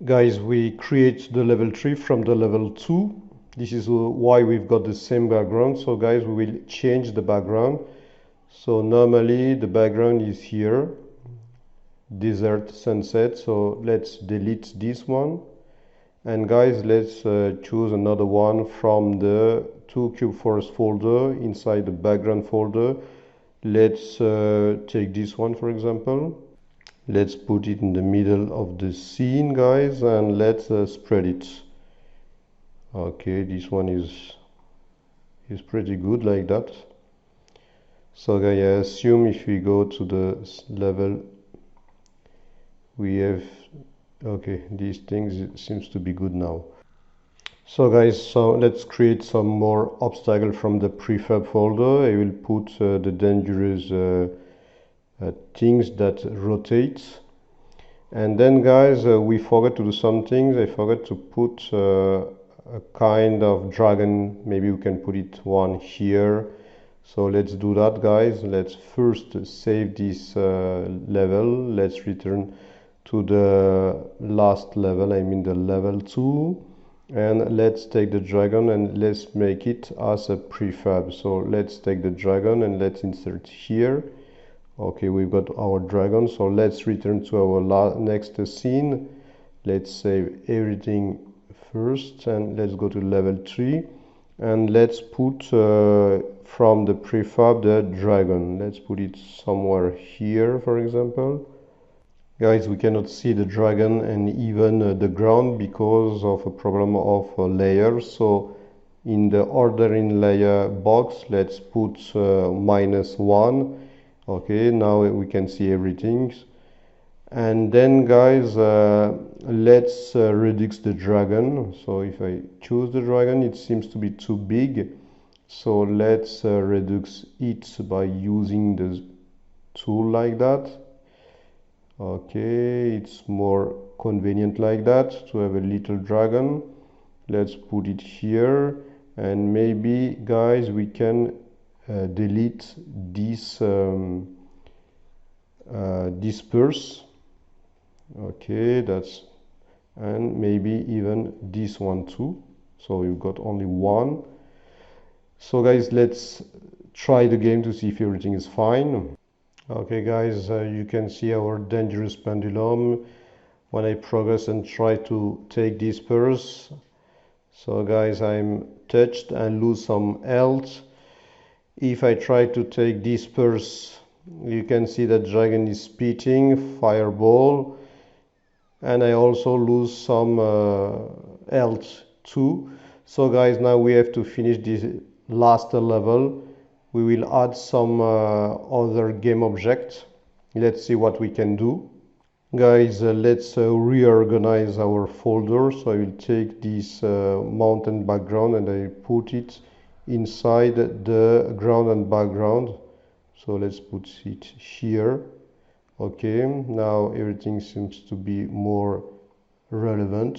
Guys, we create the level 3 from the level 2. This is why we've got the same background. So guys, we will change the background. So normally the background is here, desert sunset. So let's delete this one. And guys, let's choose another one from the 2Cubeforest folder inside the background folder. Let's take this one, for example. Let's put it in the middle of the scene, guys, and let's spread it. Okay, this one is pretty good like that. So guys, I assume if we go to the level, we have, okay, these things seems to be good now. So guys, so let's create some more obstacle from the prefab folder. I will put the dangerous things that rotate. And then guys, we forgot to do some things. I forgot to put a kind of dragon. Maybe we can put it one here. So let's do that, guys. Let's first save this level. Let's return to the last level, I mean the level 2. And let's take the dragon and let's make it as a prefab. So let's take the dragon and let's insert here. Okay, we've got our dragon. So let's return to our next scene. Let's save everything first and let's go to level 3 and let's put from the prefab the dragon. Let's put it somewhere here, for example. Guys, we cannot see the dragon and even the ground because of a problem of layers. So in the ordering layer box, let's put -1. Okay, now we can see everything. And then guys, let's reduce the dragon. So if I choose the dragon, it seems to be too big. So let's reduce it by using the tool like that. Okay, it's more convenient like that to have a little dragon. Let's put it here, and maybe guys we can delete this disperse. Okay, that's, and maybe even this one too. So you've got only one. So guys, let's try the game to see if everything is fine. Okay guys, you can see our dangerous pendulum when I progress and try to take this purse. So guys, I'm touched and lose some health. If I try to take this purse, you can see that dragon is spitting fireball, and I also lose some health too. So guys, now we have to finish this last level. We will add some other game object. Let's see what we can do. Guys, let's reorganize our folder. So I will take this mountain background and I put it inside the ground and background. So let's put it here. Okay, now everything seems to be more relevant.